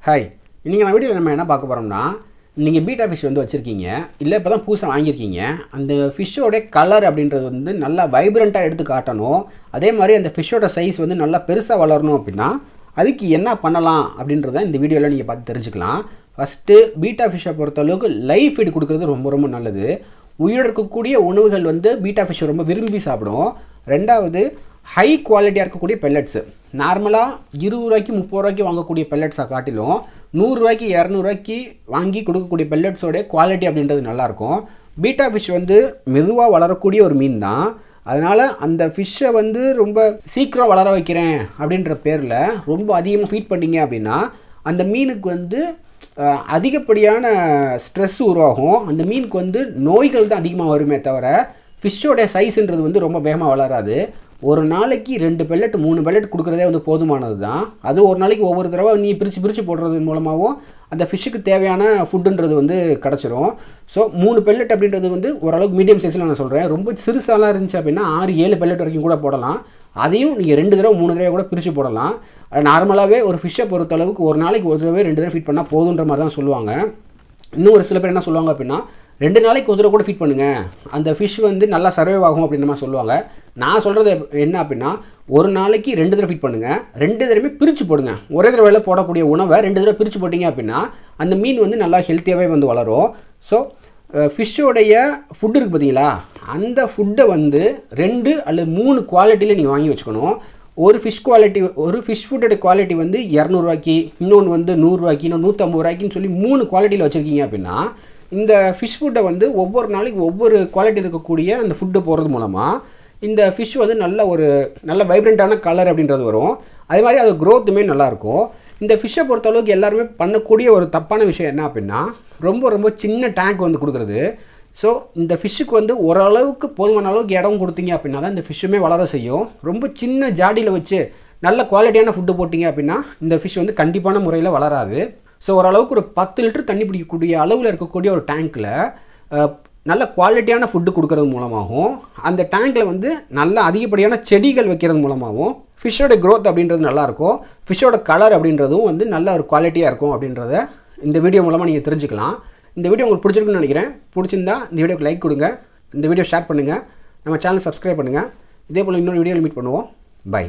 Hi, இன்றைக்கி நான் வீடியோவில் நம்ம என்ன பார்க்க போகிறோம்னா, நீங்கள் பீட்டா ஃபிஷ் வந்து வச்சுருக்கீங்க, இல்லை இப்போ தான் புதுசாக வாங்கியிருக்கீங்க. அந்த ஃபிஷ்ஷோட கலர் அப்படின்றது வந்து நல்லா வைப்ரண்ட்டாக எடுத்து காட்டணும். அதே மாதிரி அந்த ஃபிஷ்ஷோட சைஸ் வந்து நல்லா பெருசாக வளரணும் அப்படின்னா அதுக்கு என்ன பண்ணலாம் அப்படின்றத இந்த வீடியோவில் நீங்கள் பார்த்து தெரிஞ்சுக்கலாம். ஃபஸ்ட்டு பீட்டா ஃபிஷ்ஷை பொறுத்தளவுக்கு லைவ் ஃபீட் கொடுக்குறது ரொம்ப ரொம்ப நல்லது. உயிரோடு இருக்கக்கூடிய உணவுகள் வந்து பீட்டா ஃபிஷ்ஷை ரொம்ப விரும்பி சாப்பிடும். ரெண்டாவது, ஹை குவாலிட்டியாக இருக்கக்கூடிய பெல்லட்ஸு. நார்மலாக 20 ரூபாய்க்கு 30 ரூபாய்க்கு வாங்கக்கூடிய பெல்லட்ஸை காட்டிலும் 100 ரூபாய்க்கு 200 ரூபாய்க்கு வாங்கி கொடுக்கக்கூடிய பெல்லட்ஸோட குவாலிட்டி அப்படின்றது நல்லாயிருக்கும். பீட்டா ஃபிஷ் வந்து மெதுவாக வளரக்கூடிய ஒரு மீன் தான். அதனால் அந்த ஃபிஷ்ஷை வந்து ரொம்ப சீக்கிரம் வளர வைக்கிறேன் அப்படின்ற பேரில் ரொம்ப அதிகமாக ஃபீட் பண்ணிங்க அப்படின்னா அந்த மீனுக்கு வந்து அதிகப்படியான ஸ்ட்ரெஸ் உருவாகும். அந்த மீனுக்கு வந்து நோய்கள் தான் அதிகமாக வருமே தவிர ஃபிஷ்ஷோட சைஸுன்றது வந்து ரொம்ப வேகமாக வளராது. ஒரு நாளைக்கு 2 பெல்லட் 3 பெல்லட் கொடுக்குறதே வந்து போதுமானது தான். அது ஒரு நாளைக்கு ஒவ்வொரு தடவை நீ பிரித்து போடுறது மூலமாகவும் அந்த ஃபிஷ்ஷுக்கு தேவையான ஃபுட்டுன்றது வந்து கிடச்சிரும். ஸோ 3 பெல்லட் அப்படின்றது வந்து ஓரளவுக்கு மீடியம் சைஸில் நான் சொல்கிறேன். ரொம்ப சிறுசாலாம் இருந்துச்சு அப்படின்னா 6-7 பெல்லட் வரைக்கும் கூட போடலாம். அதையும் நீங்கள் 2 தடவை 3 தடவை கூட பிரித்து போடலாம். நார்மலாகவே ஒரு ஃபிஷ்ஷை பொறுத்தளவுக்கு ஒரு நாளைக்கு ஒரு தடவை 2 தடவை ஃபீட் பண்ணால் போதுன்ற மாதிரி தான் சொல்லுவாங்க. இன்னும் ஒரு சில பேர் என்ன சொல்லுவாங்க அப்படின்னா 2 நாளைக்கு ஒரு தடவை கூட ஃபீட் பண்ணுங்கள், அந்த ஃபிஷ் வந்து நல்லா சர்வைவ் ஆகும் அப்படின்ற மாதிரி சொல்லுவாங்க. நான் சொல்கிறது என்ன அப்படின்னா, ஒரு நாளைக்கு 2 தடவை ஃபீட் பண்ணுங்கள், 2 தடவை பிரித்து போடுங்க. ஒரே தடவையில் போடக்கூடிய உணவை 2 தடவை பிரித்து போட்டிங்க அப்படின்னா அந்த மீன் வந்து நல்லா ஹெல்த்தியாகவே வந்து வளரும். ஸோ ஃபிஷ்ஷோடைய ஃபுட்டு இருக்குது பார்த்தீங்களா, அந்த ஃபுட்டை வந்து 2 அல்லது 3 குவாலிட்டியில் நீங்கள் வாங்கி வச்சுக்கணும். ஒரு ஃபிஷ் ஃபுட்டோட குவாலிட்டி வந்து 200 ரூபாய்க்கு, இன்னொன்று வந்து 100 ரூபாய்க்கு, இன்னொன்று 150 ரூபாய்க்குன்னு சொல்லி 3 குவாலிட்டியில் வச்சுருக்கீங்க அப்படின்னா இந்த ஃபிஷ் ஃபுட்டை வந்து ஒவ்வொரு நாளைக்கு ஒவ்வொரு குவாலிட்டி இருக்கக்கூடிய அந்த ஃபுட்டு போடுறது மூலமாக இந்த ஃபிஷ் வந்து நல்ல வைப்ரண்ட்டான கலர் அப்படின்றது வரும். அதே மாதிரி அது க்ரோத்துமே நல்லாயிருக்கும். இந்த ஃபிஷ்ஷை பொறுத்தளவுக்கு எல்லாருமே பண்ணக்கூடிய ஒரு தப்பான விஷயம் என்ன அப்படின்னா, ரொம்ப சின்ன டேங்க் வந்து கொடுக்குறது. ஸோ இந்த ஃபிஷ்ஷுக்கு வந்து ஓரளவுக்கு போதுமான அளவுக்கு இடம் கொடுத்தீங்க அப்படின்னா தான் இந்த ஃபிஷ்ஷுமே வளர செய்யும். ரொம்ப சின்ன ஜாடியில் வச்சு நல்ல குவாலிட்டியான ஃபுட்டு போட்டிங்க அப்படின்னா இந்த ஃபிஷ் வந்து கண்டிப்பான முறையில் வளராது. ஸோ ஓரளவுக்கு ஒரு 10 லிட்டர் தண்ணி பிடிக்கக்கூடிய அளவில் இருக்கக்கூடிய ஒரு டேங்க்கில் நல்ல குவாலிட்டியான ஃபுட்டு கொடுக்கறது மூலமாகவும் அந்த டேங்க்கில் வந்து நல்ல அதிகப்படியான செடிகள் வைக்கிறது மூலமாகவும் ஃபிஷ்ஷோட க்ரோத் அப்படின்றது நல்லாயிருக்கும். ஃபிஷ்ஷோட கலர் அப்படின்றதும் வந்து நல்ல ஒரு குவாலிட்டியாக இருக்கும் அப்படின்றத இந்த வீடியோ மூலமாக நீங்கள் தெரிஞ்சுக்கலாம். இந்த வீடியோ உங்களுக்கு பிடிச்சிருக்குன்னு நினைக்கிறேன். பிடிச்சிருந்தா இந்த வீடியோக்கு லைக் கொடுங்க, இந்த வீடியோ ஷேர் பண்ணுங்கள், நம்ம சேனல் சப்ஸ்கிரைப் பண்ணுங்கள். இதே போல் இன்னொரு வீடியோவில் மீட் பண்ணுவோம். பை.